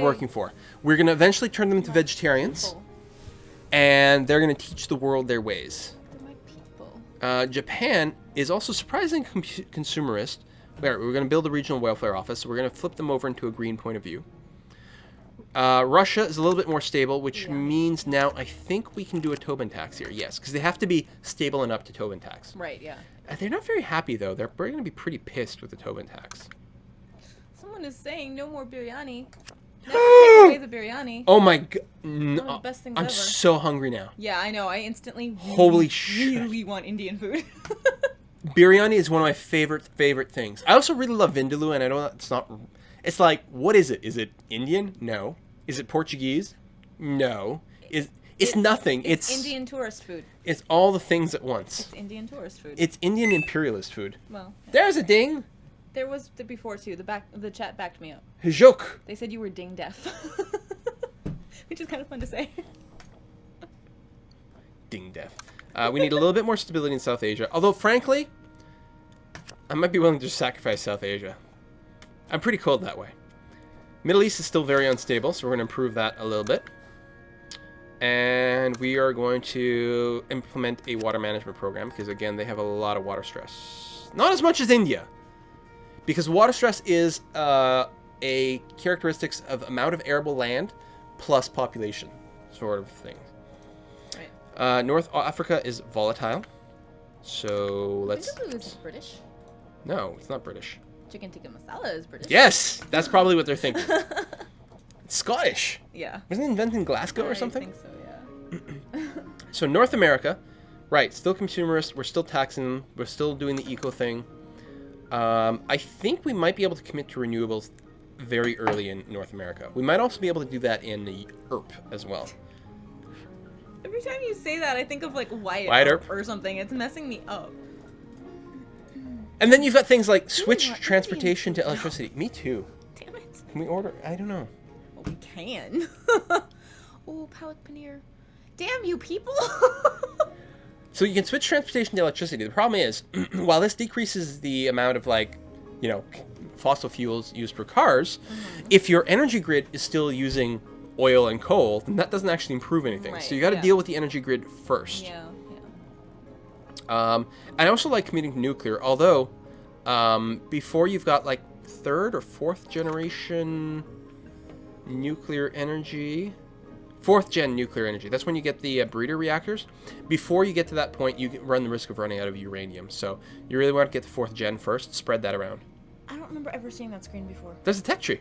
working for. We're going to eventually turn them into vegetarians. People. And they're going to teach the world their ways. They're my people. Japan is also surprisingly consumerist. We're going to build a regional welfare office. So we're going to flip them over into a green point of view. Russia is a little bit more stable, which means now I think we can do a Tobin tax here. Yes, because they have to be stable and up to Tobin tax. Right, yeah. They're not very happy, though. They're going to be pretty pissed with the Tobin tax. Someone is saying no more biryani. Never take away the biryani. Oh my god. One of the best things I'm ever. so hungry now. Yeah, I know. I instantly Holy shit. really want Indian food. Biryani is one of my favorite things. I also really love vindaloo, and I know it's not... It's like, what is it? Is it Indian? No. Is it Portuguese? No. It's nothing. It's Indian tourist food. It's all the things at once. It's Indian tourist food. It's Indian imperialist food. Well, there's a ding. There was before too. The chat backed me up. Joke. They said you were ding deaf, which is kind of fun to say. Ding deaf. We need a little bit more stability in South Asia. Although, frankly, I might be willing to sacrifice South Asia. I'm pretty cold that way. Middle East is still very unstable, so we're going to improve that a little bit. And we are going to implement a water management program because, again, they have a lot of water stress. Not as much as India. Because water stress is a characteristics of amount of arable land plus population sort of thing. Right. North Africa is volatile. So let's... Is British? No, it's not British. Chicken tikka masala is British. Yes! That's probably what they're thinking. It's Scottish. Yeah. Wasn't it invented in Glasgow or something? I think so, yeah. So North America, right, still consumerist. We're still taxing them. We're still doing the eco thing. I think we might be able to commit to renewables very early in North America. We might also be able to do that in the ERP as well. Every time you say that, I think of like Wyatt Earp or something. It's messing me up. And then you've got things like switch transportation to electricity. Me too. Damn it. Can we order? I don't know. Well, we can. Oh, palak paneer. Damn you people. So you can switch transportation to electricity. The problem is, while this decreases the amount of, like, you know, fossil fuels used for cars, if your energy grid is still using oil and coal, then that doesn't actually improve anything. Right, so you got to deal with the energy grid first. Yeah. I also like commuting to nuclear, although before you've got like third or fourth generation nuclear energy, fourth gen nuclear energy. That's when you get the breeder reactors. Before you get to that point, you run the risk of running out of uranium. So you really want to get the fourth gen first, spread that around. I don't remember ever seeing that screen before. There's a tech tree.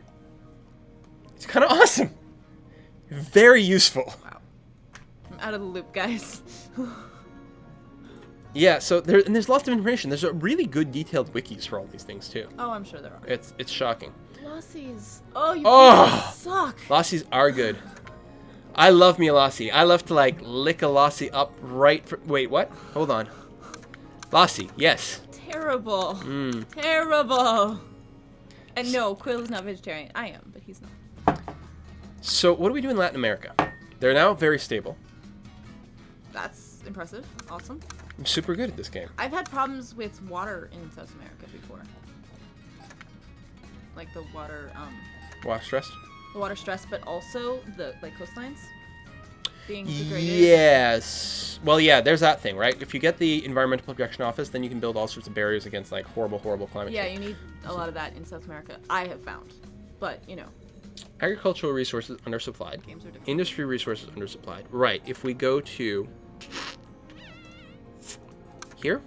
It's kind of awesome. Very useful. Wow. I'm out of the loop, guys. Yeah, so there's lots of information. There's a really good detailed wikis for all these things too. Oh, I'm sure there are. It's shocking. Lossies. Oh, you people suck. Lossies are good. I love me a Lossie. I love to like lick a Lossie up right for... Wait, what? Hold on. Lossie, yes. Terrible. Terrible. And no, Quill is not vegetarian. I am, but he's not. So what do we do in Latin America? They're now very stable. That's impressive. Awesome. I'm super good at this game. I've had problems with water in South America before. Like the water, Water stress? the water stress, but also the like coastlines being degraded. Yes. Well, yeah, there's that thing, right? If you get the Environmental Protection Office, then you can build all sorts of barriers against like horrible climate Yeah, change. you need a lot of that in South America. I have found, but you know. Agricultural resources undersupplied. Games are different. Industry resources undersupplied. Right. If we go to here,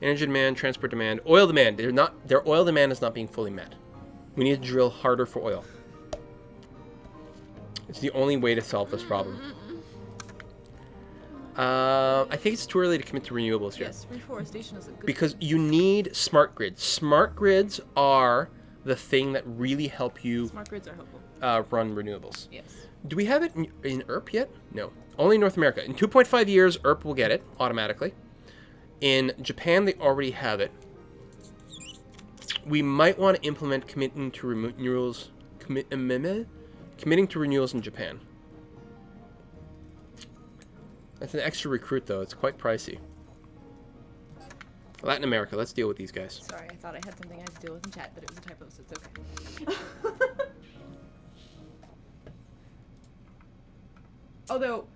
energy demand, transport demand, oil demand. Their oil demand is not being fully met. We need to drill harder for oil. It's the only way to solve this problem. I think it's too early to commit to renewables here. Yes, reforestation is a good. Because you need smart grids. Smart grids are the thing that really help you Smart grids are helpful. run renewables. Yes. Do we have it in ERP yet? No. Only North America. In 2.5 years, ERP will get it automatically. In Japan, they already have it. We might want to implement committing to renewals in Japan. That's an extra recruit, though. It's quite pricey. Latin America. Let's deal with these guys. Sorry, I thought I had something I had to deal with in chat, but it was a typo, so it's okay. Although,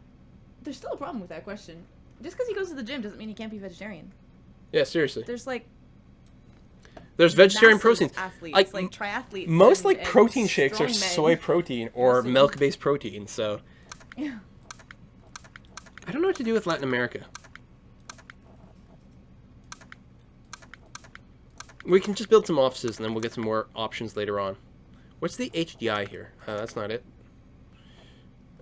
there's still a problem with that question. Just because he goes to the gym doesn't mean he can't be vegetarian. Yeah, seriously. There's like... There's vegetarian massive proteins. athletes, like triathletes. Most and protein shakes are strongmen. soy protein or milk-based protein, so... Yeah. I don't know what to do with Latin America. We can just build some offices and then we'll get some more options later on. What's the HDI here? That's not it.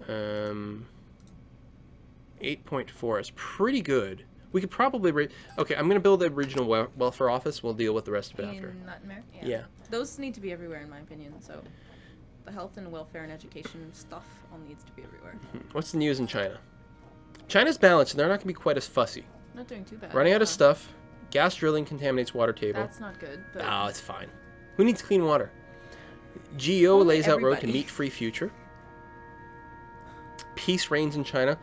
8.4 is pretty good. We could probably... Okay, I'm going to build a regional welfare office. We'll deal with the rest of it after. In Latin America? Yeah. Those need to be everywhere, in my opinion, so... The health and welfare and education stuff all needs to be everywhere. What's the news in China? China's balanced, and they're not going to be quite as fussy. Not doing too bad. Running out of stuff. Gas drilling contaminates water table. That's not good, but... Oh, it's fine. Who needs clean water? Geo lays out road to everybody. meat-free future. Peace reigns in China.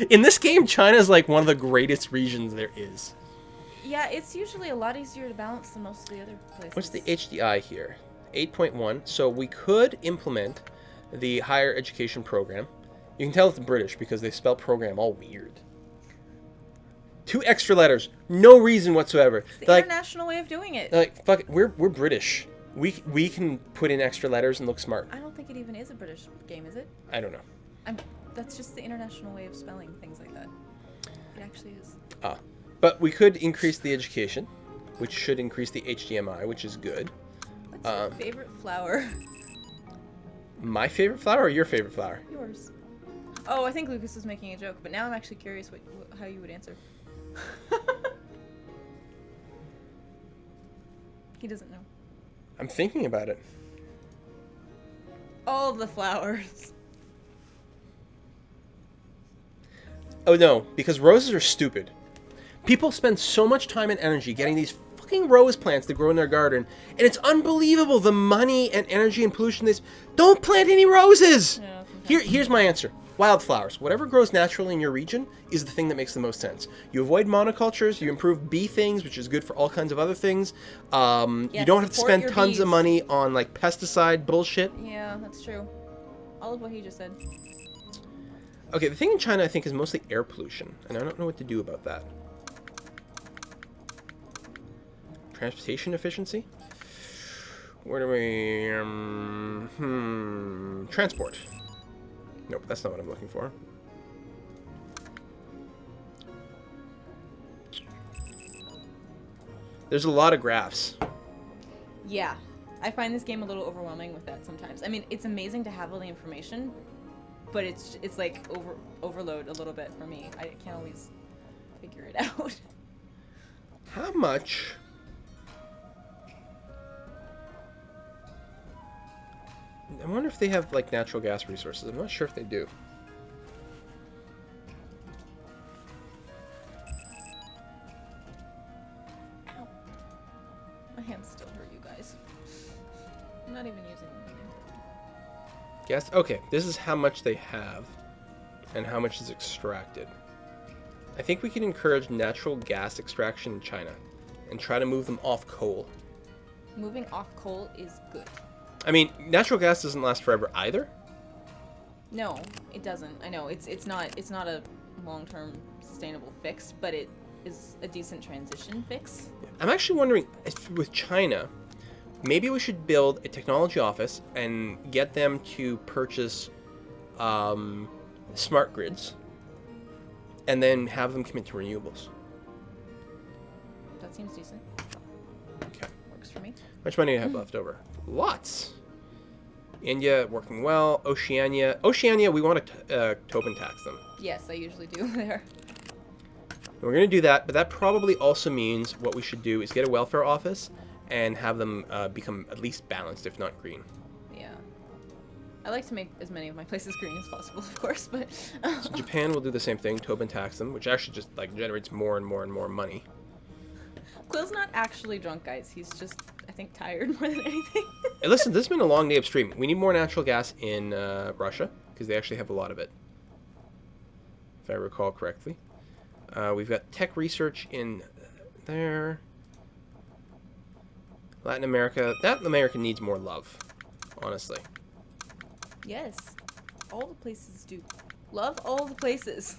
In this game, China is like one of the greatest regions there is. Yeah, it's usually a lot easier to balance than most of the other places. What's the HDI here? 8.1. So we could implement the higher education program. You can tell it's British because they spell program all weird. 2 extra letters. No reason whatsoever. It's the international way of doing it. They're like, fuck it, we're British. We can put in extra letters and look smart. I don't think it even is a British game, is it? I don't know. That's just the international way of spelling things like that. It actually is. But we could increase the education, which should increase the HDMI, which is good. What's your favorite flower? My favorite flower or your favorite flower? Yours. Oh, I think Lucas was making a joke, but now I'm actually curious how you would answer. He doesn't know. I'm thinking about it. All the flowers. Oh no, because roses are stupid. People spend so much time and energy getting these fucking rose plants to grow in their garden, and it's unbelievable the money and energy and pollution they... Don't plant any roses! Yeah, Here's my answer. Wildflowers. Whatever grows naturally in your region is the thing that makes the most sense. You avoid monocultures, you improve bee things, which is good for all kinds of other things. You don't have to spend tons of money on like pesticide bullshit. Yeah, that's true. All of what he just said. Okay, the thing in China I think is mostly air pollution, and I don't know what to do about that. Transportation efficiency? Where do we... Transport. Nope, that's not what I'm looking for. There's a lot of graphs. Yeah. I find this game a little overwhelming with that sometimes. I mean, it's amazing to have all the information, but it's like overload a little bit for me. I can't always figure it out. How much... I wonder if they have, like, natural gas resources. I'm not sure if they do. Ow. My hands still hurt, you guys. I'm not even using them. Gas? Okay, this is how much they have and how much is extracted. I think we can encourage natural gas extraction in China and try to move them off coal. Moving off coal is good. I mean, natural gas doesn't last forever either. No, it doesn't. I know it's not a long-term sustainable fix, but it is a decent transition fix. I'm actually wondering if with China, maybe we should build a technology office and get them to purchase smart grids and then have them commit to renewables. That seems decent. Okay. Works for me. How much money do you have left over? Lots. India, working well. Oceania, we want to Tobin tax them. Yes, I usually do there. We're going to do that, but that probably also means what we should do is get a welfare office and have them become at least balanced, if not green. Yeah. I like to make as many of my places green as possible, of course, but... So Japan will do the same thing, Tobin tax them, which actually just like generates more and more and more money. Quill's not actually drunk, guys. He's just, I think, tired more than anything. Hey, listen, this has been a long day of streaming. We need more natural gas in Russia, because they actually have a lot of it, if I recall correctly. We've got tech research in there. Latin America needs more love, honestly. Yes. All the places do. Love all the places.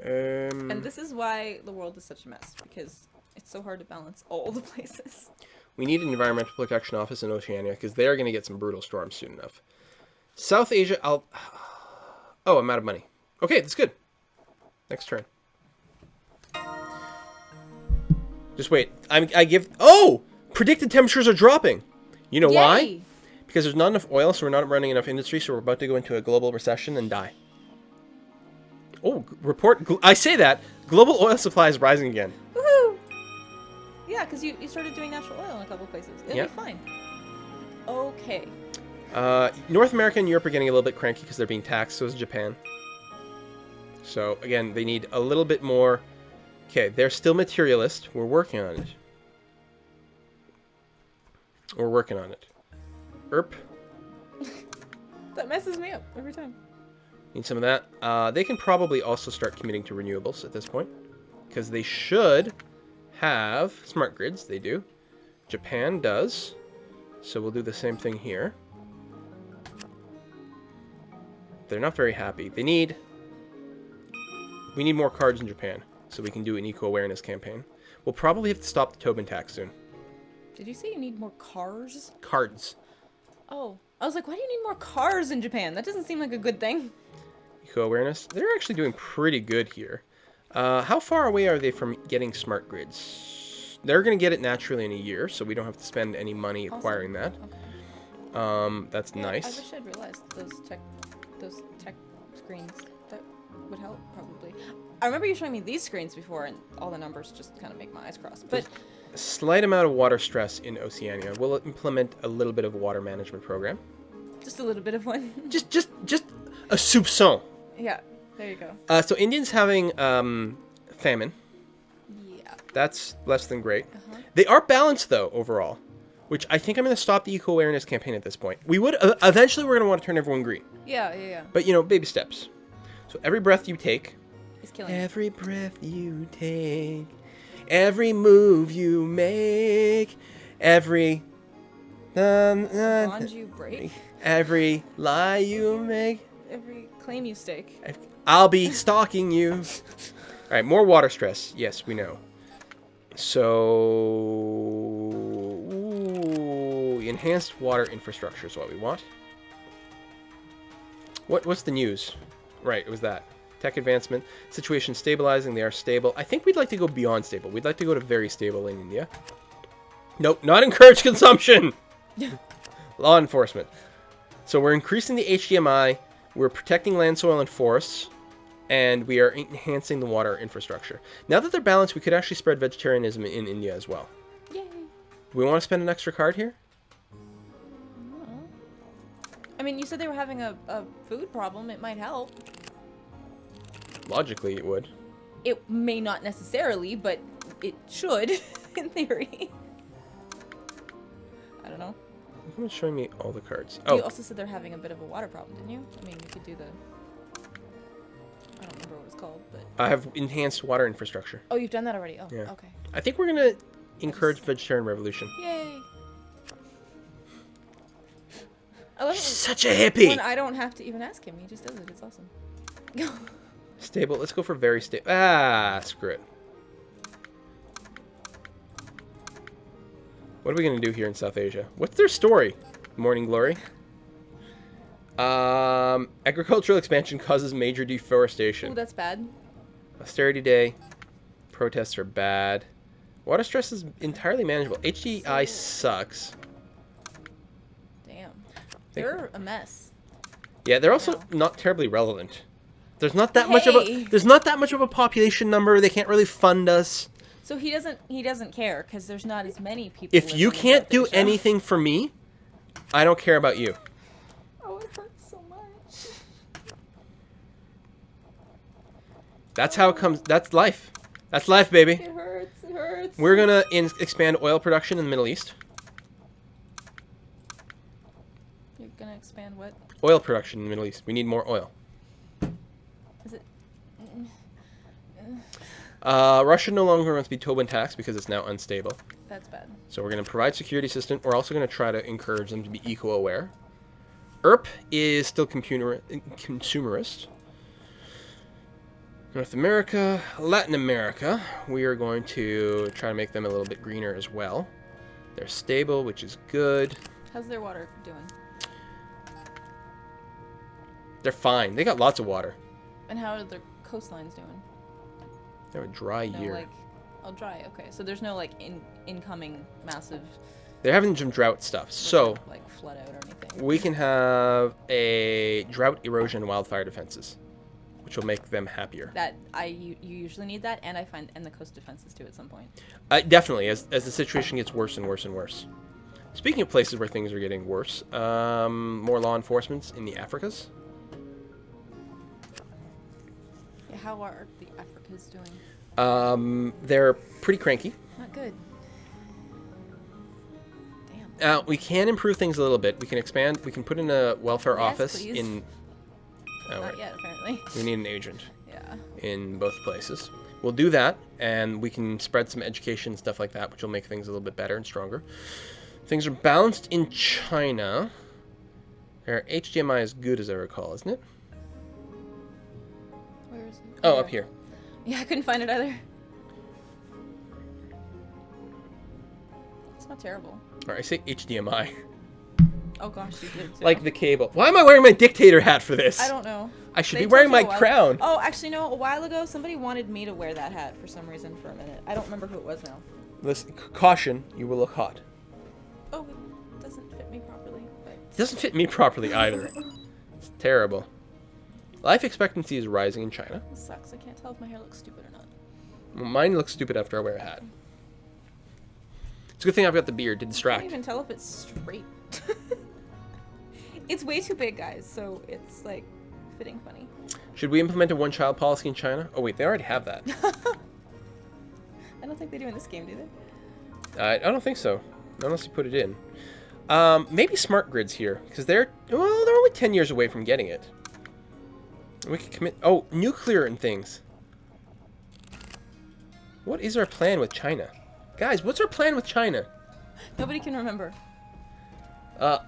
And this is why the world is such a mess, because it's so hard to balance all the places. We need an environmental protection office in Oceania because they are going to get some brutal storms soon enough. South Asia, Oh, I'm out of money. Okay, that's good. Next turn. Just wait. Oh! Predicted temperatures are dropping. You know why? Because there's not enough oil, so we're not running enough industry, so we're about to go into a global recession and die. Oh, I say that. Global oil supply is rising again. Woohoo! Yeah, because you started doing natural oil in a couple of places. It'll be fine. Okay. North America and Europe are getting a little bit cranky because they're being taxed, so is Japan. So, again, they need a little bit more... Okay, they're still materialist. We're working on it. We're working on it. Erp. That messes me up every time. Need some of that. They can probably also start committing to renewables at this point. Because they should have smart grids. They do. Japan does. So we'll do the same thing here. They're not very happy. We need more cards in Japan so we can do an eco-awareness campaign. We'll probably have to stop the Tobin tax soon. Did you say you need more cars? Cards. Oh. I was like, why do you need more cars in Japan? That doesn't seem like a good thing. Eco-awareness. They're actually doing pretty good here. How far away are they from getting smart grids? They're going to get it naturally in a year, so we don't have to spend any money acquiring that. Okay. That's nice. I wish I'd realized those tech screens. That would help, probably. I remember you showing me these screens before, and all the numbers just kind of make my eyes cross. But a slight amount of water stress in Oceania. We'll implement a little bit of water management program. Just a little bit of one. just a soupçon. Yeah, there you go. So Indians having famine. Yeah. That's less than great. They are balanced though overall, which I think I'm going to stop the eco-awareness campaign at this point. We would eventually we're going to want to turn everyone green. Yeah. But you know, baby steps. So every breath you take is killing. Every breath you take, every move you make, every bond you break, every lie you make, every claim you stake. I'll be stalking you. All right, more water stress. Yes, we know. So, enhanced water infrastructure is what we want. What's the news? Right, it was that. Tech advancement. Situation stabilizing. They are stable. I think we'd like to go beyond stable. We'd like to go to very stable in India. Nope, not encourage consumption. Law enforcement. So we're increasing the HDMI. We're protecting land, soil, and forests. And we are enhancing the water infrastructure. Now that they're balanced, we could actually spread vegetarianism in India as well. Yay. Do we want to spend an extra card here? I mean, you said they were having a food problem. It might help. Logically, it would. It may not necessarily, but it should, in theory. I don't know. It's showing me all the cards. You also said they're having a bit of a water problem, didn't you? I mean, you could do the... I don't remember what it's called, but... I have enhanced water infrastructure. Oh, you've done that already? Oh, yeah. Okay. I think we're going to encourage vegetarian revolution. Yay! I love He's such a hippie! When I don't have to even ask him, he just does it. It's awesome. Stable. Let's go for very stable. Ah, screw it. What are we going to do here in South Asia? What's their story? Morning Glory. Agricultural expansion causes major deforestation. Ooh, that's bad. Austerity day. Protests are bad. Water stress is entirely manageable. HDI sucks. Damn. They're a mess. Yeah, they're also not terribly relevant. There's not that much of a population number. They can't really fund us. So he doesn't care because there's not as many people. If you can't do anything for me, I don't care about you. Oh, it hurts so much. That's how it comes. That's life. That's life, baby. It hurts. It hurts. We're gonna expand oil production in the Middle East. You're gonna expand what? Oil production in the Middle East. We need more oil. Is it? Russia no longer wants to be Tobin taxed because it's now unstable. That's bad. So we're going to provide security system. We're also going to try to encourage them to be eco-aware. ERP is still consumerist. North America, Latin America, we are going to try to make them a little bit greener as well. They're stable, which is good. How's their water doing? They're fine. They got lots of water. And how are their coastlines doing? They're a dry year. Like, oh, dry. Okay, so there's no like incoming massive. They're having some drought stuff. So like flood out or anything. we can have a drought, erosion, and wildfire defenses, which will make them happier. That you usually need that, and I find the coast defenses too at some point. Definitely, as the situation gets worse and worse and worse. Speaking of places where things are getting worse, more law enforcement in the Africas. Yeah, how are the Africas doing? They're pretty cranky. Not good. Damn. We can improve things a little bit. We can expand. We can put in a welfare office please. in. Oh, Not yet, apparently. We need an agent. Yeah. In both places. We'll do that, and we can spread some education and stuff like that, which will make things a little bit better and stronger. Things are balanced in China. Their HDMI is good, as I recall, isn't it? Where is it? Oh, up here. Yeah, I couldn't find it either. It's not terrible. Or I say HDMI. Oh gosh, you did too. Like the cable. Why am I wearing my Dictator hat for this? I don't know. I should They be wearing told my you crown. Oh, actually, no. A while ago, somebody wanted me to wear that hat for some reason for a minute. I don't remember who it was now. Listen, caution, you will look hot. Oh, it doesn't fit me properly. But... It doesn't fit me properly either. It's terrible. Life expectancy is rising in China. This sucks. I can't tell if my hair looks stupid or not. Well, mine looks stupid after I wear a hat. It's a good thing I've got the beard to I distract. can't even tell if it's straight. It's way too big, guys, so it's like fitting funny. Should we implement a one-child policy in China? Oh wait, they already have that. I don't think they do in this game, do they? I don't think so, unless you put it in. Maybe smart grids here, because they're only 10 years away from getting it. We could commit. Oh, nuclear and things. What is our plan with China, guys? What's our plan with China? Nobody can remember.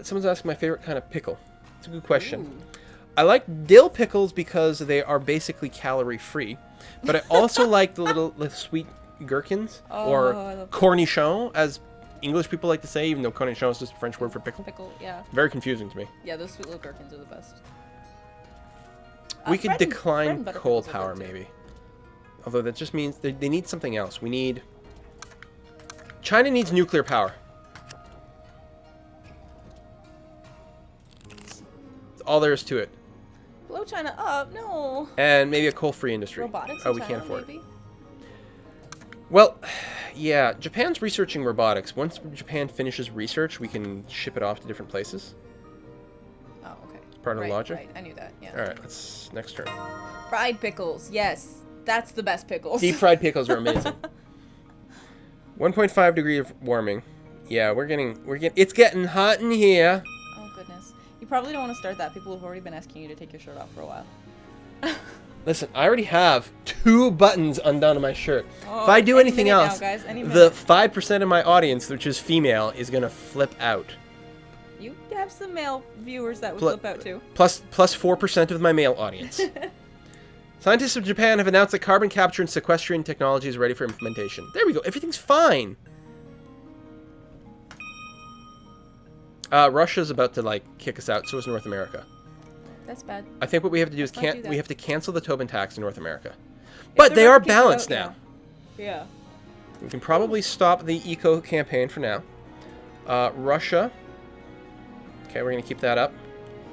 Someone's asking my favorite kind of pickle. It's a good question. Ooh. I like dill pickles because they are basically calorie-free, but I also like the sweet gherkins, or cornichon, as English people like to say, even though cornichon is just a French word for pickle. Pickle, yeah. Very confusing to me. Yeah, those sweet little gherkins are the best. We could bread decline and butter coal pickles are power, good, too. maybe. Although that just means they need something else. We need... China needs nuclear power. That's all there is to it. Blow China up, no. And maybe a coal-free industry. Robotics Oh, in we China, can't afford maybe? it. Well, yeah, Japan's researching robotics. Once Japan finishes research, we can ship it off to different places. Oh, okay. Part of the logic. Right, I knew that, yeah. All right, let's next turn. Fried pickles, yes. That's the best pickles. Deep fried pickles are amazing. 1.5 degree of warming. Yeah, it's getting hot in here. Oh, goodness. You probably don't want to start that. People have already been asking you to take your shirt off for a while. Listen, I already have 2 buttons undone on my shirt. Oh, if I do any anything minute else, now, guys, any the minute. 5% of my audience, which is female, is going to flip out. You have some male viewers that would flip out too. Plus 4% of my male audience. Scientists of Japan have announced that carbon capture and sequestration technology is ready for implementation. There we go. Everything's fine. Russia's about to kick us out. So is North America. That's bad. I think what we have to do is Let's do that. we have to cancel the Tobin tax in North America. If But they they're are about to kick it balanced out, now. Yeah. We can probably stop the eco campaign for now. Russia. Okay, we're gonna keep that up.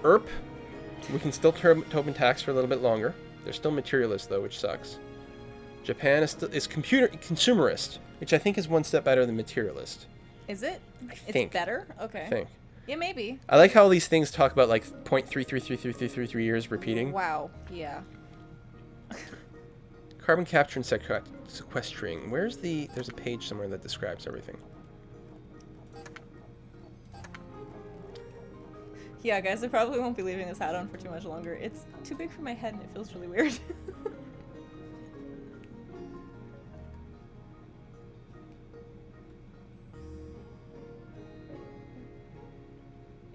ERP. We can still Tobin tax for a little bit longer. They're still materialist though, which sucks. Japan is consumerist, which I think is one step better than materialist. Is it? It's It's better? Okay. I think. Yeah, maybe. I like how all these things talk about 0.333333 years repeating. Wow. Yeah. Carbon capture and sequestering. There's a page somewhere that describes everything. Yeah, guys, I probably won't be leaving this hat on for too much longer. It's too big for my head and it feels really weird.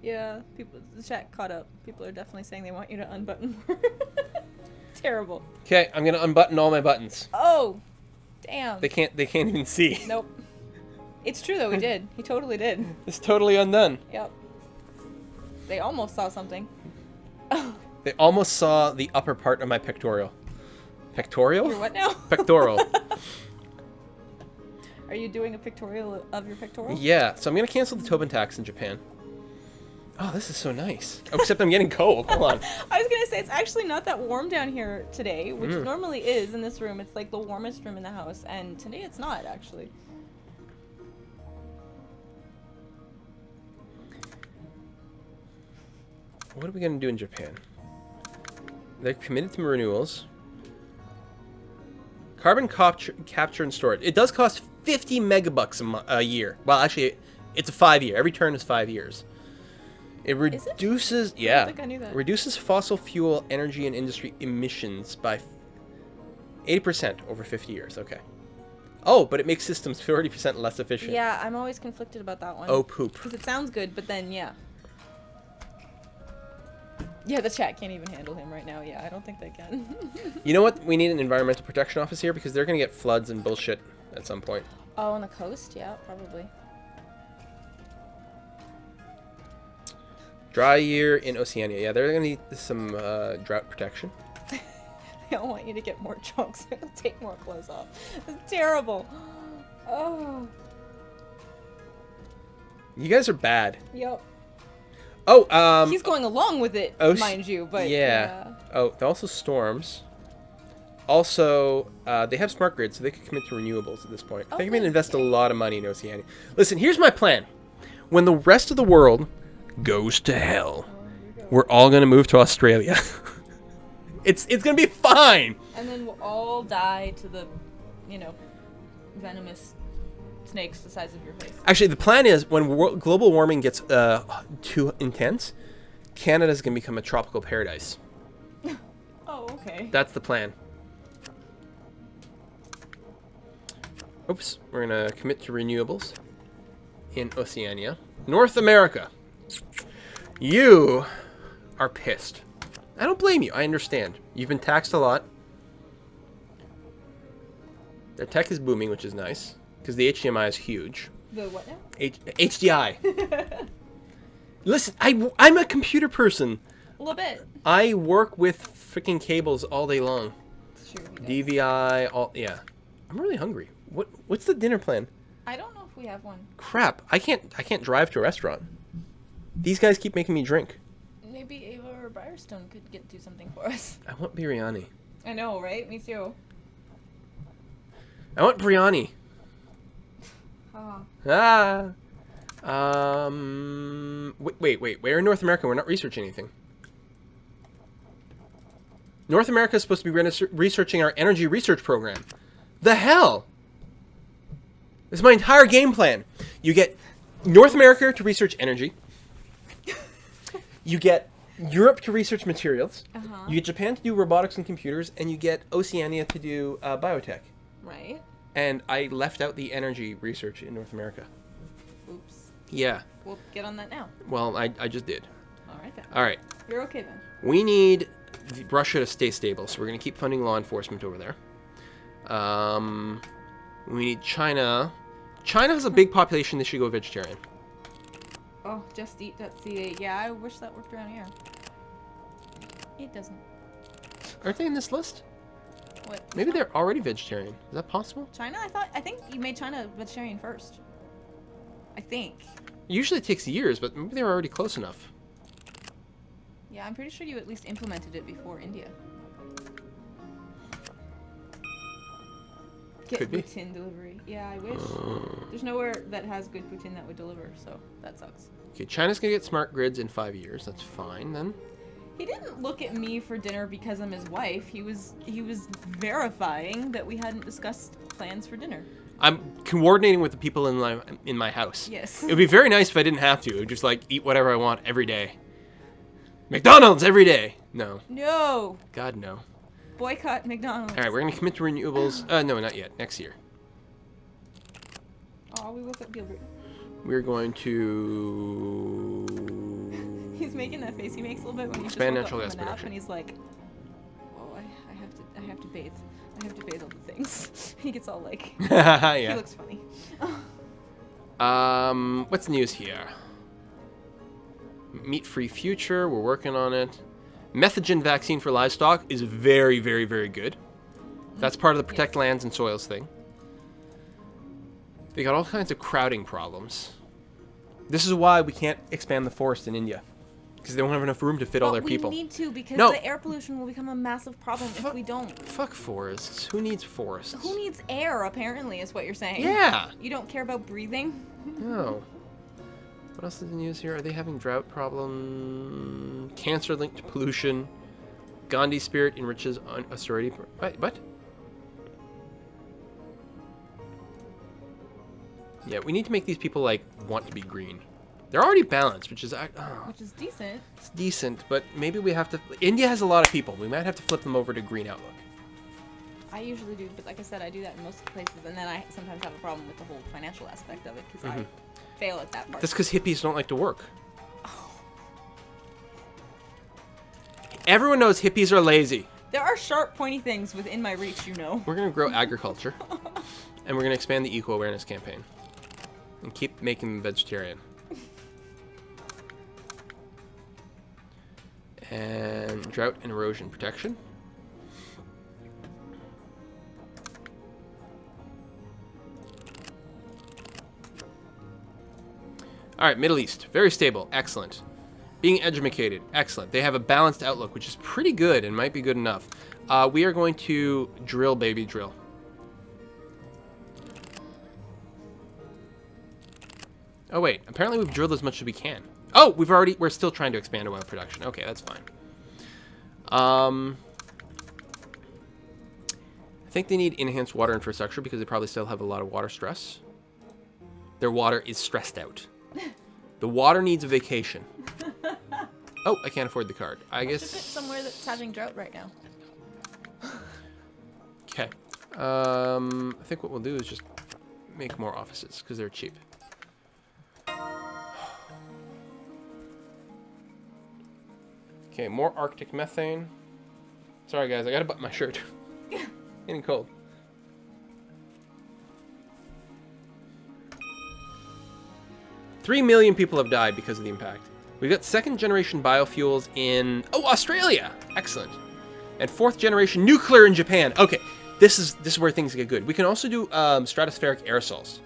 Yeah, people. The chat caught up. People are definitely saying they want you to unbutton more. Terrible. Okay, I'm gonna unbutton all my buttons. Oh, damn. They can't even see. Nope. It's true though. He did. He totally did. It's totally undone. Yep. They almost saw something. They almost saw the upper part of my pectoral. Pectoral? Your what now? Pectoral. Are you doing a pictorial of your pectoral? Yeah, so I'm gonna cancel the Tobin tax in Japan. Oh, this is so nice. Oh, except I'm getting cold. Hold on. I was gonna say it's actually not that warm down here today, which it normally is in this room. It's like the warmest room in the house, and today it's not actually. What are we gonna do in Japan? They're committed to renewals. Carbon capture and storage. It does cost 50 megabucks a year. Well, actually, it's a 5-year. Every turn is 5 years. It reduces, I yeah, think I knew that. reduces fossil fuel, energy, and industry emissions by 80% over 50 years. Okay. Oh, but it makes systems 30% less efficient. Yeah, I'm always conflicted about that one. Oh, poop. Because it sounds good, but then yeah. Yeah, the chat can't even handle him right now. Yeah, I don't think they can. You know what? We need an environmental protection office here because they're going to get floods and bullshit at some point. Oh, on the coast? Yeah, probably. Dry year in Oceania. Yeah, they're going to need some drought protection. They don't want you to get more drunk, so it'll take more clothes off. It's terrible. Oh. You guys are bad. Yep. Oh, He's going along with it, mind you, but yeah. Oh, also storms. Also, they have smart grids, so they could commit to renewables at this point. I think I'm going to invest a lot of money in Oceania. Listen, here's my plan. When the rest of the world goes to hell, we're all going to move to Australia. It's going to be fine. And then we'll all die to the, venomous snakes the size of your face. Actually, the plan is when global warming gets too intense, Canada's going to become a tropical paradise. Oh, okay. That's the plan. Oops, we're going to commit to renewables in Oceania. North America. You are pissed. I don't blame you. I understand. You've been taxed a lot. The tech is booming, which is nice. Because the HDMI is huge. The what now? HDI. Listen, I'm a computer person. A little bit. I work with freaking cables all day long. Sure, DVI, all yeah. I'm really hungry. What's the dinner plan? I don't know if we have one. Crap! I can't drive to a restaurant. These guys keep making me drink. Maybe Ava or Firestone could do something for us. I want biryani. I know, right? Me too. I want biryani. Oh. Wait. Where in North America? We're not researching anything. North America is supposed to be researching our energy research program. The hell? This is my entire game plan. You get North America to research energy. You get Europe to research materials. You get Japan to do robotics and computers, and you get Oceania to do biotech. Right. And I left out the energy research in North America. Oops. Yeah. We'll get on that now. Well, I just did. All right then. All right. You're okay then. We need Russia to stay stable, so we're going to keep funding law enforcement over there. We need China. China has a big population. They should go vegetarian. Oh, justeat.ca. Yeah, I wish that worked around here. It doesn't. Aren't they in this list? What? Maybe they're already vegetarian. Is that possible? China? I think you made China vegetarian first. I think. Usually it takes years, but maybe they're already close enough. Yeah, I'm pretty sure you at least implemented it before India. Get Could be. poutine delivery. Yeah, I wish. There's nowhere that has good poutine that would deliver, so that sucks. Okay, China's going to get smart grids in 5 years. That's fine, then. He didn't look at me for dinner because I'm his wife. He was verifying that we hadn't discussed plans for dinner. I'm coordinating with the people in my house. Yes. It would be very nice if I didn't have to. It would just, eat whatever I want every day. McDonald's every day. No. No. God, no. Boycott McDonald's. All right, we're going to commit to renewables. No, not yet. Next year. Oh, we woke up Gilbert. We're going to he's making that face he makes a little bit when he's Expand just natural woke gas up from a nap, production. and he's like, "Oh, I have to bathe. I have to bathe all the things." He gets all like, he Yeah. looks funny. What's news here? Meat-free future. We're working on it. Methogen vaccine for livestock is very, very, very good. That's part of the Protect Lands and Soils thing. They got all kinds of crowding problems. This is why we can't expand the forest in India. Because they don't have enough room to fit all their people. We need to, because No. the air pollution will become a massive problem if we don't. Fuck forests. Who needs forests? Who needs air, apparently, is what you're saying. Yeah. You don't care about breathing? No. What else is the news here? Are they having drought problem? Cancer linked to pollution. Gandhi spirit enriches on austerity. What? Yeah, we need to make these people, like, want to be green. They're already balanced, which is... Which is decent. It's decent, but maybe we have to... India has a lot of people. We might have to flip them over to green outlook. I usually do, but like I said, I do that in most places, and then I sometimes have a problem with the whole financial aspect of it, because I fail at that part. That's because hippies don't like to work. Everyone knows hippies are lazy. There are sharp, pointy things within my reach, you know. We're going to grow agriculture, and we're going to expand the eco-awareness campaign, and keep making them vegetarian. And drought and erosion protection. All right, Middle East, very stable, excellent. Being educated, excellent. They have a balanced outlook, which is pretty good and might be good enough. We are going to drill, baby, drill. Oh wait, apparently we've drilled as much as we can. Oh, we're still trying to expand oil production. Okay, that's fine. I think they need enhanced water infrastructure because they probably still have a lot of water stress. Their water is stressed out. The water needs a vacation. Oh, I can't afford the card. I guess... Ship it somewhere that's having drought right now. Okay. I think what we'll do is just make more offices because they're cheap. Okay, more Arctic methane. Sorry guys, I gotta button my shirt. Getting cold. Three million people have died because of the impact. We've got second generation biofuels in Australia. Excellent. And fourth generation nuclear in Japan. Okay, this is where things get good. We can also do stratospheric aerosols.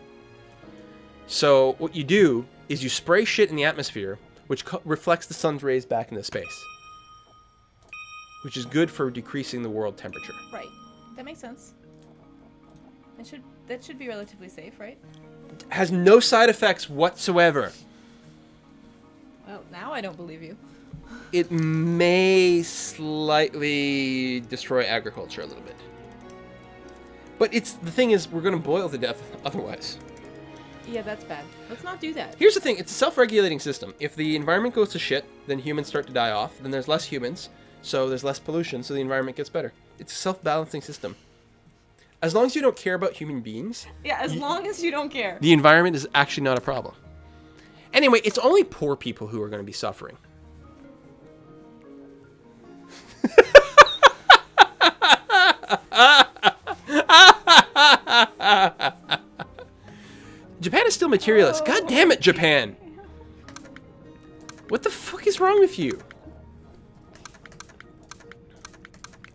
So what you do is you spray shit in the atmosphere, which reflects the sun's rays back into space, which is good for decreasing the world temperature. Right. That makes sense. That should be relatively safe, right? Has no side effects whatsoever. Well, now I don't believe you. It may slightly destroy agriculture a little bit. But the thing is, we're going to boil to death otherwise. Yeah, that's bad. Let's not do that. Here's the thing, it's a self-regulating system. If the environment goes to shit, then humans start to die off, then there's less humans, so there's less pollution, so the environment gets better. It's a self-balancing system. As long as you don't care about human beings... Yeah, as long as you don't care. The environment is actually not a problem. Anyway, it's only poor people who are going to be suffering. Japan is still materialist. God damn it, Japan! What the fuck is wrong with you?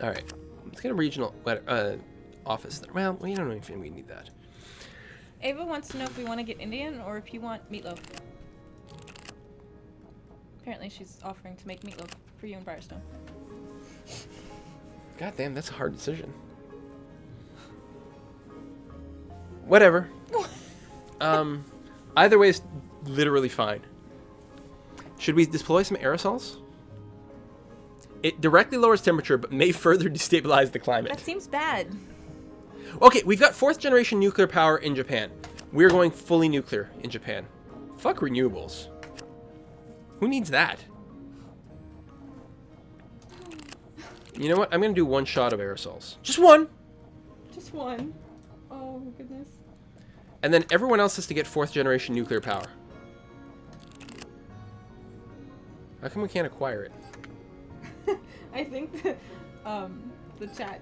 Alright, let's get a regional office there. Well, we don't know if we need that. Ava wants to know if we want to get Indian or if you want meatloaf. Apparently she's offering to make meatloaf for you in Firestone. God damn, that's a hard decision. Whatever. Either way is literally fine. Should we deploy some aerosols? It directly lowers temperature, but may further destabilize the climate. That seems bad. Okay, we've got fourth generation nuclear power in Japan. We're going fully nuclear in Japan. Fuck renewables. Who needs that? You know what? I'm going to do one shot of aerosols. Just one! Just one. Oh, goodness. And then everyone else has to get fourth generation nuclear power. How come we can't acquire it? I think that, the chat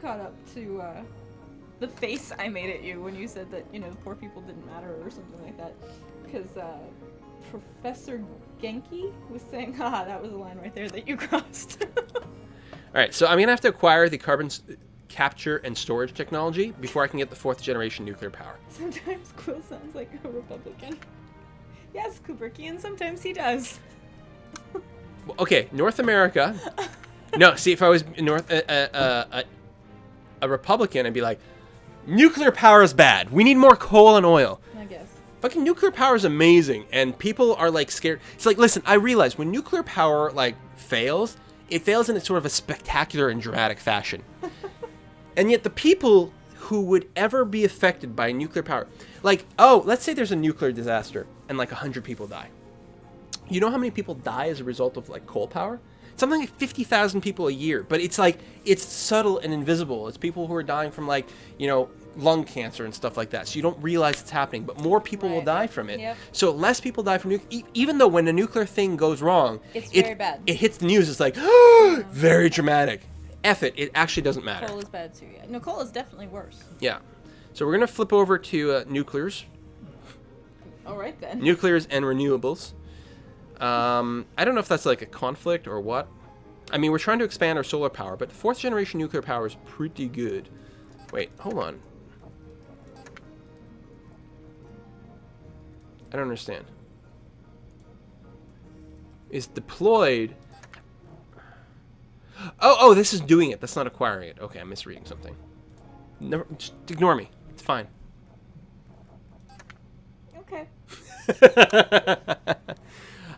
caught up to the face I made at you when you said that, you know, poor people didn't matter or something like that. Because Professor Genki was saying, haha, that was a line right there that you crossed. All right, so I'm going to have to acquire the carbon capture and storage technology before I can get the 4th generation nuclear power. Sometimes Quill sounds like a Republican. Yes, Kubrickian, sometimes he does. Well, okay, North America. No, see, if I was a Republican, I'd be like, nuclear power is bad. We need more coal and oil. I guess. Fucking nuclear power is amazing, and people are like scared. It's like, listen, I realize when nuclear power like fails, it fails in a sort of a spectacular and dramatic fashion. And yet the people who would ever be affected by nuclear power, like, oh, let's say there's a nuclear disaster and like 100 people die. You know how many people die as a result of like coal power? Something like 50,000 people a year, but it's like, it's subtle and invisible. It's people who are dying from like, you know, lung cancer and stuff like that. So you don't realize it's happening, but more people will die from it. Yep. So less people die from even though when a nuclear thing goes wrong, it's very bad. It hits the news. It's like, very dramatic. F it. It actually doesn't matter. Coal is bad too, yeah. No, coal is definitely worse. Yeah. So we're going to flip over to nuclears. All right then. Nuclears and renewables. I don't know if that's like a conflict or what. I mean, we're trying to expand our solar power, but 4th generation nuclear power is pretty good. Wait, hold on. I don't understand. Is deployed. Oh, this is doing it. That's not acquiring it. Okay, I'm misreading something. Never, just ignore me. It's fine. Okay.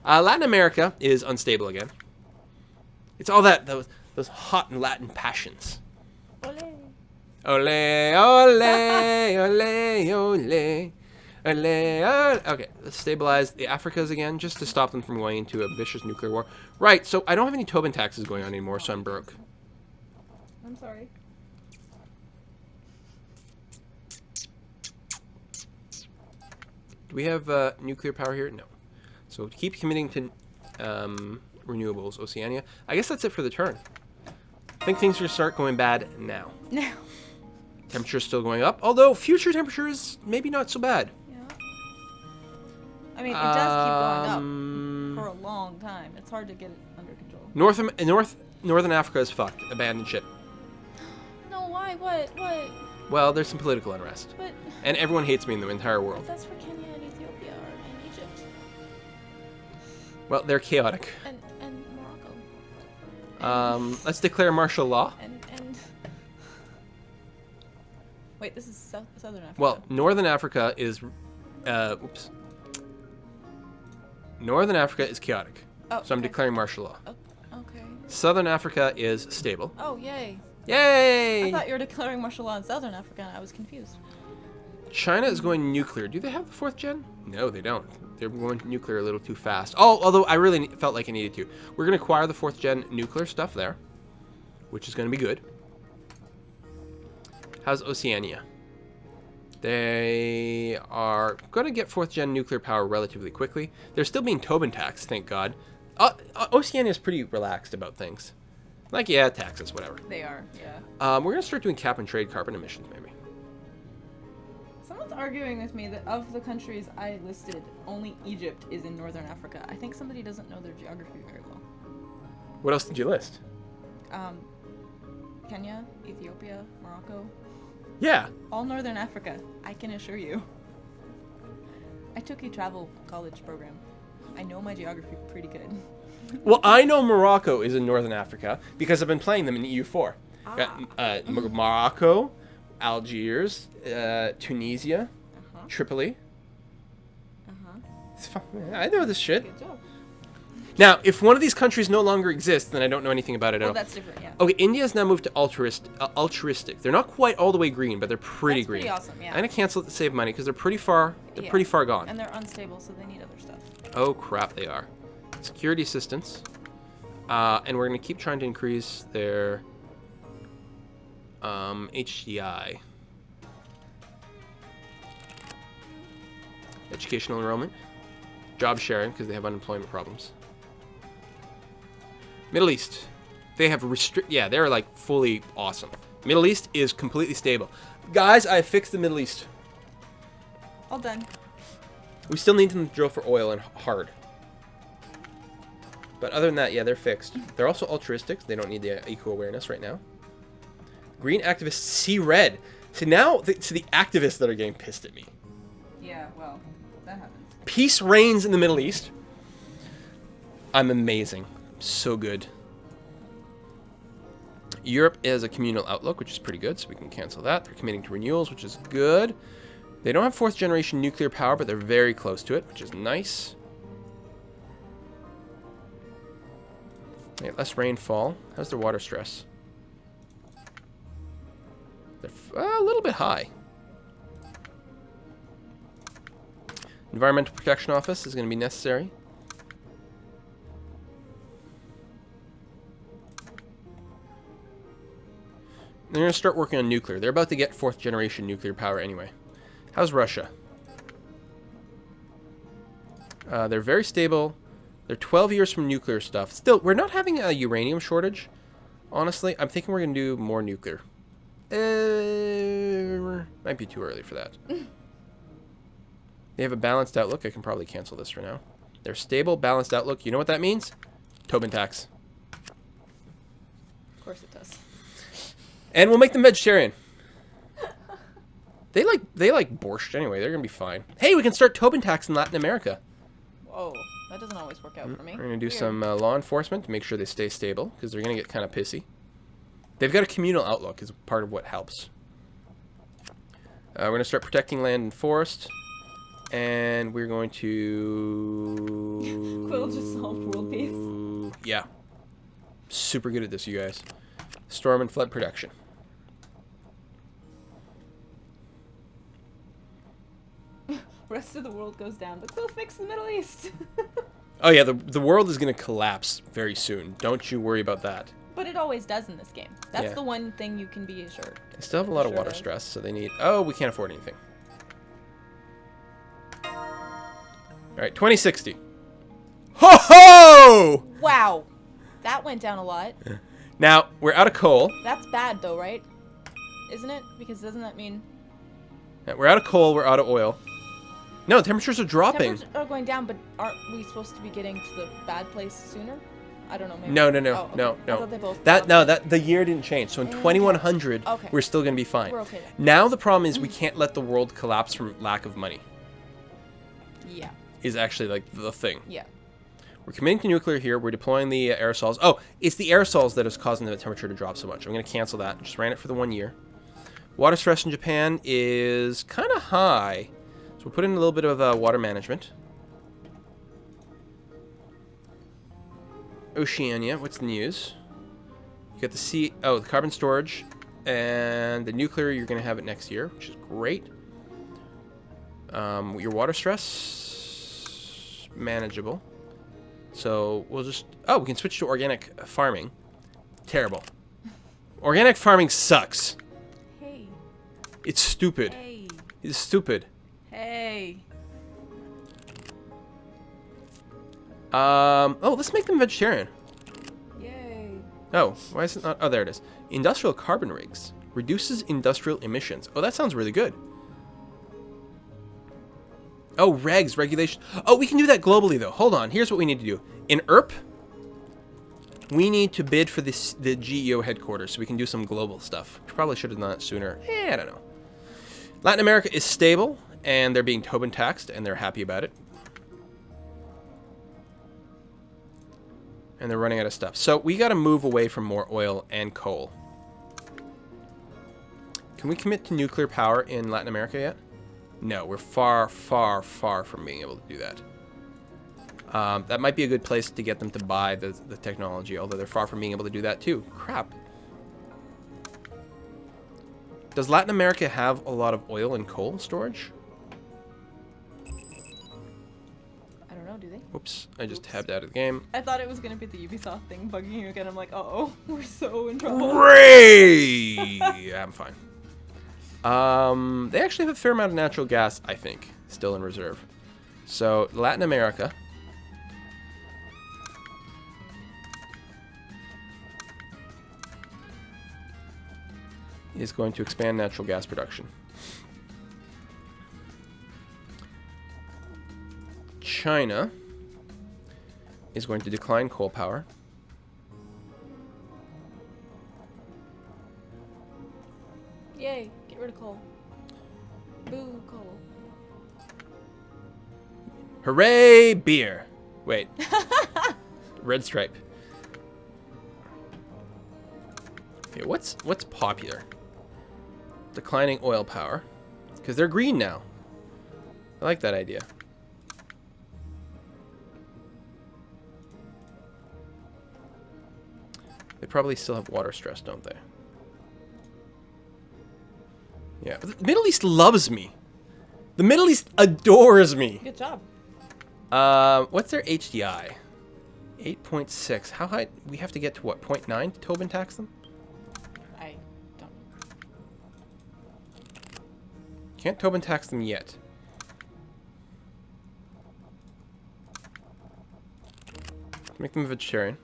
Latin America is unstable again. It's all those hot and Latin passions. Ole. Ole, ole, ole, ole, ole, ole. Okay, let's stabilize the Africas again, just to stop them from going into a vicious nuclear war. Right, so I don't have any Tobin taxes going on anymore, so I'm broke. I'm sorry. Do we have nuclear power here? No. So keep committing to renewables, Oceania. I guess that's it for the turn. I think things are going to start going bad now. Now. Temperature's still going up, although future temperature is maybe not so bad. Yeah. I mean, it does keep going up for a long time. It's hard to get it under control. Northern Africa is fucked. Abandoned ship. No, why? What? Well, there's some political unrest. But And everyone hates me in the entire world. that's where Kenya and Ethiopia are, and Egypt. Well, they're chaotic. And Morocco. Let's declare martial law. And wait, this is Southern Africa. Well, Northern Africa is... oops. Northern Africa is chaotic. Oh, So I'm okay. declaring martial law. Oh, okay. Southern Africa is stable. Oh, yay. Yay! I thought you were declaring martial law in Southern Africa, and I was confused. China is going nuclear. Do they have the 4th gen? No, they don't. They're going nuclear a little too fast. Oh, although I really felt like I needed to. We're going to acquire the 4th gen nuclear stuff there, which is going to be good. How's Oceania? They are going to get 4th gen nuclear power relatively quickly. They're still being Tobin taxed, thank God. Oceania is pretty relaxed about things. Like, yeah, taxes, whatever. They are, yeah. We're going to start doing cap and trade carbon emissions, maybe. Someone's arguing with me that of the countries I listed, only Egypt is in Northern Africa. I think somebody doesn't know their geography very well. What else did you list? Kenya, Ethiopia, Morocco. Yeah. All Northern Africa, I can assure you. I took a travel college program. I know my geography pretty good. Well, I know Morocco is in Northern Africa because I've been playing them in EU4. Got, Morocco, Algiers, Tunisia, Tripoli. It's fun. I know this shit. Good job. Now, if one of these countries no longer exists, then I don't know anything about it at all. That's different, yeah. Okay, India has now moved to altruistic. They're not quite all the way green, but they're pretty green. Pretty awesome, yeah. I'm gonna cancel it to save money because they're pretty far. They're pretty far gone. And they're unstable, so they need other stuff. Oh crap, they are. Security assistance, and we're gonna keep trying to increase their HDI. Educational enrollment, job sharing because they have unemployment problems. Middle East. They have yeah, they're like fully awesome. Middle East is completely stable. Guys, I fixed the Middle East. All done. We still need them to drill for oil and hard. But other than that, yeah, they're fixed. They're also altruistic. They don't need the eco-awareness right now. Green activists see red. So now it's the activists that are getting pissed at me. Yeah, well, that happens. Peace reigns in the Middle East. I'm amazing. So good. Europe is a communal outlook, which is pretty good, so we can cancel that. They're committing to renewals, which is good. They don't have 4th generation nuclear power, but they're very close to it, which is nice. Yeah, less rainfall. How's their water stress? They're a little bit high. Environmental Protection Office is going to be necessary. They're going to start working on nuclear. They're about to get 4th generation nuclear power anyway. How's Russia? They're very stable. They're 12 years from nuclear stuff. Still, we're not having a uranium shortage. Honestly, I'm thinking we're going to do more nuclear. Might be too early for that. They have a balanced outlook. I can probably cancel this for now. They're stable, balanced outlook. You know what that means? Tobin tax. Of course it does. And we'll make them vegetarian. They like borscht anyway. They're going to be fine. Hey, we can start Tobin tax in Latin America. Whoa, that doesn't always work out for me. We're going to do some law enforcement to make sure they stay stable, because they're going to get kind of pissy. They've got a communal outlook is part of what helps. We're going to start protecting land and forest. And we're going to... Quill just solved world peace. Yeah. Super good at this, you guys. Storm and flood protection. Rest of the world goes down, but Quill fixed the Middle East. Oh yeah, the world is going to collapse very soon. Don't you worry about that. But it always does in this game. That's Yeah. the one thing you can be assured. They still have a lot of water stress, so they need... Oh, we can't afford anything. Alright, 2060. Ho-ho! Wow. That went down a lot. Now, we're out of coal. That's bad though, right? Isn't it? Because doesn't that mean... Yeah, we're out of coal, we're out of oil. No, temperatures are dropping. Temperatures are going down, but aren't we supposed to be getting to the bad place sooner? I don't know. Maybe. No. Oh, okay. I No. thought they both The year didn't change. So in 2100, Okay. we're still going to be fine. We're okay then. Now the problem is we can't let the world collapse from lack of money. Yeah. Is actually like the thing. Yeah. We're committing to nuclear here. We're deploying the aerosols. Oh, it's the aerosols that is causing the temperature to drop so much. I'm going to cancel that. Just ran it for the 1 year. Water stress in Japan is kind of high. So we'll put in a little bit of water management. Oceania, what's the news? You got the sea, the carbon storage, and the nuclear, you're going to have it next year, which is great. Your water stress, manageable. So we'll just, we can switch to organic farming. Terrible. Organic farming sucks. Hey. It's stupid. Hey. It's stupid. Hey. Let's make them vegetarian. Yay. Oh, why is it not? Oh, there it is. Industrial carbon rigs. Reduces industrial emissions. Oh, that sounds really good. Oh, regs, regulation. Oh, we can do that globally, though. Hold on. Here's what we need to do. In ERP, we need to bid for the GEO headquarters so we can do some global stuff. We probably should have done that sooner. I don't know. Latin America is stable, and they're being Tobin taxed, and they're happy about it. And they're running out of stuff. So we got to move away from more oil and coal. Can we commit to nuclear power in Latin America yet? No, we're far, far, far from being able to do that. That might be a good place to get them to buy the technology, although they're far from being able to do that too. Crap. Does Latin America have a lot of oil and coal storage? I don't know, do they? Whoops, I just tabbed out of the game. I thought it was going to be the Ubisoft thing bugging you again. I'm like, uh-oh, we're so in trouble. Ray! Yeah, I'm fine. They actually have a fair amount of natural gas, I think, still in reserve. So, Latin America. is going to expand natural gas production. China is going to decline coal power. Yay, get rid of coal. Boo, coal. Hooray, beer. Wait. Red stripe. Okay, what's popular? Declining oil power. Because they're green now. I like that idea. They probably still have water stress, don't they? Yeah. The Middle East loves me. The Middle East adores me. Good job. What's their HDI? 8.6. How high? We have to get to what? 0.9 to Tobin tax them? I don't. Can't Tobin tax them yet. Make them a vegetarian.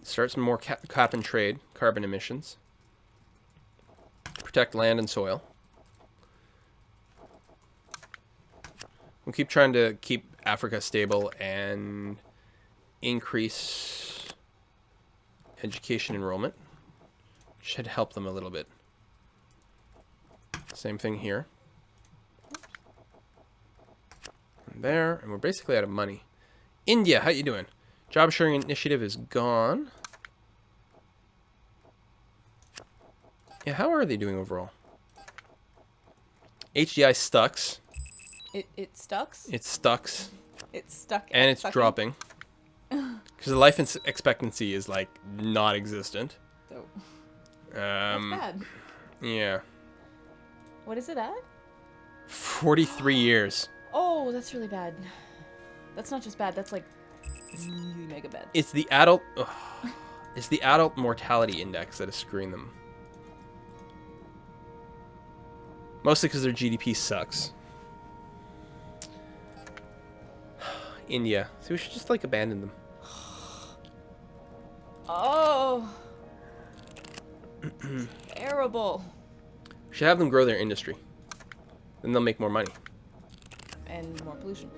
Start some more cap and trade, carbon emissions. Protect land and soil. We'll keep trying to keep Africa stable and increase education enrollment. Should help them a little bit. Same thing here. And there, and we're basically out of money. India, how you doing? Job sharing initiative is gone. Yeah, how are they doing overall? HDI stucks. It stucks? It's stucks. It's stuck. And it's sucking. dropping. Because the life expectancy is like non-existent. So, that's bad. Yeah. What is it at? 43 years. Oh, that's really bad. That's not just bad. That's like really mega bad. It's the adult. Ugh. It's the adult mortality index that is screwing them. Mostly because their GDP sucks. India. So we should just like abandon them. Oh. Terrible. We should have them grow their industry. Then they'll make more money. And more pollution.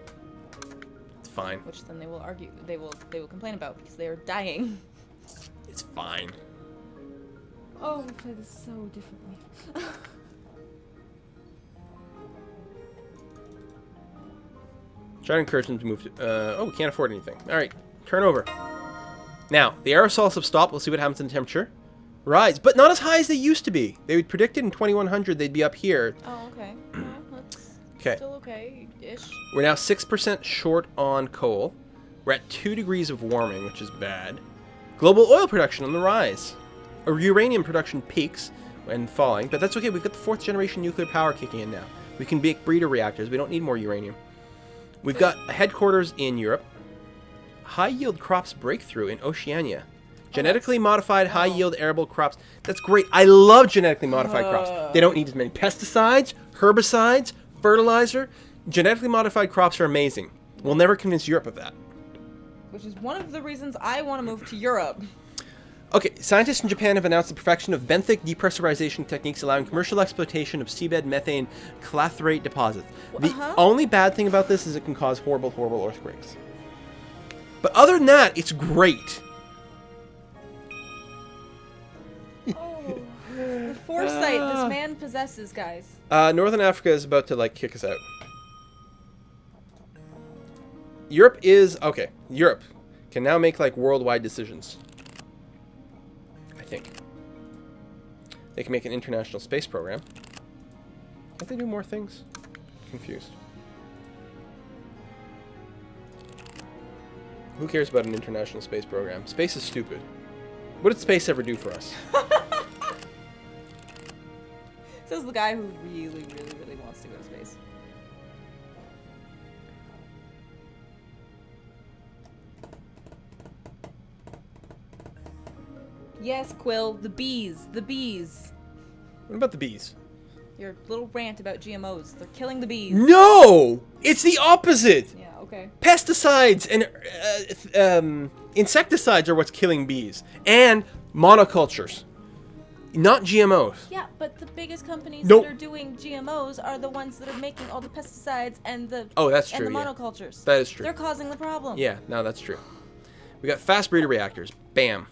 It's fine. Which then they will argue. They will complain about because they are dying. It's fine. Oh, we play this so differently. Try to encourage them to move to... oh, we can't afford anything. Alright, turn over. Now, the aerosols have stopped. We'll see what happens in temperature. Rise, but not as high as they used to be. They would predicted in 2100 they'd be up here. Oh, okay. Well, that's Okay. still okay-ish. We're now 6% short on coal. We're at 2 degrees of warming, which is bad. Global oil production on the rise. Uranium production peaks and falling, but that's okay. We've got the 4th generation nuclear power kicking in now. We can make breeder reactors. We don't need more uranium. We've got headquarters in Europe. High yield crops breakthrough in Oceania. Genetically modified high yield arable crops. That's great. I love genetically modified crops. They don't need as many pesticides, herbicides, fertilizer. Genetically modified crops are amazing. We'll never convince Europe of that. Which is one of the reasons I want to move to Europe. Okay, scientists in Japan have announced the perfection of benthic depressurization techniques allowing commercial exploitation of seabed methane Clathrate deposits. The only bad thing about this is it can cause horrible, horrible earthquakes. But other than that, it's great. Oh, the foresight this man possesses, guys. Northern Africa is about to, like, kick us out. Europe is... Okay, Europe can now make, like, worldwide decisions. I think. They can make an international space program. Can't they do more things? Confused. Who cares about an international space program? Space is stupid. What did space ever do for us? Says the guy who really, really, really wants to go to space. Yes, Quill, the bees, the bees. What about the bees? Your little rant about GMOs. They're killing the bees. No! It's the opposite! Yeah, okay. Pesticides and insecticides are what's killing bees. And Monocultures. Not GMOs. Yeah, but the biggest companies Nope. that are doing GMOs are the ones that are making all the pesticides and the That's and true, the yeah. monocultures. That is true. They're causing the problem. Yeah, no, that's true. We got fast breeder reactors. Bam.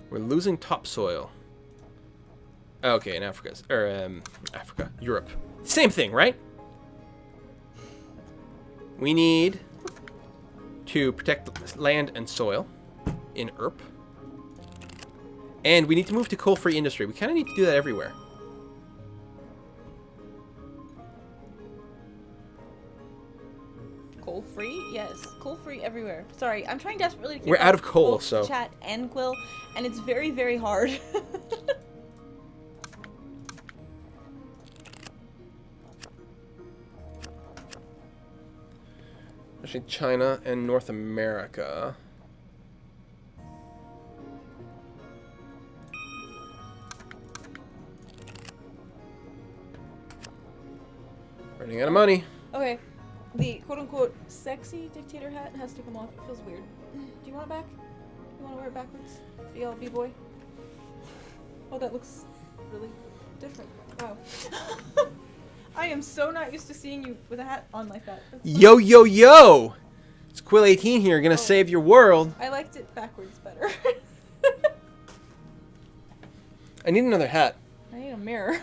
We're losing topsoil. Okay, in Africa. Africa. Europe. Same thing, right? We need to protect land and soil in Europe. And we need to move to coal-free industry. We kind of need to do that everywhere. Coal free? Yes, coal free everywhere. Sorry, I'm trying desperately to keep We're out up of coal, both so- chat and Quill, and it's very, very hard. Actually, China and North America. Running out of money. Okay, the quote-unquote sexy dictator hat has to come off. It feels weird. Do you want it back? You want to wear it backwards? BL B-boy? Oh, that looks really different. Wow. I am so not used to seeing you with a hat on like that. That's so- Yo, yo, yo! It's Quill18 here, gonna save your world. I liked it backwards better. I need another hat. I need a mirror.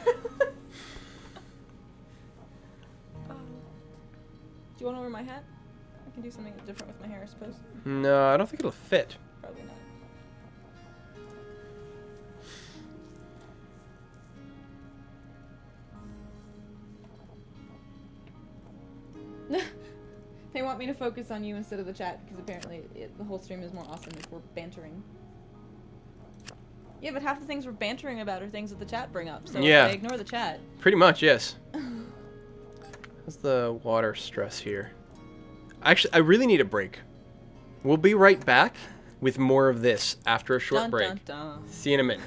Do you want to wear my hat? I can do something different with my hair, I suppose. No, I don't think it'll fit. Probably not. They want me to focus on you instead of the chat because apparently the whole stream is more awesome if we're bantering. Yeah, but half the things we're bantering about are things that the chat bring up, so Yeah. I ignore the chat. Pretty much, yes. How's the water stress here? Actually, I really need a break. We'll be right back with more of this after a short Dun, break. dun, dun. See you in a minute.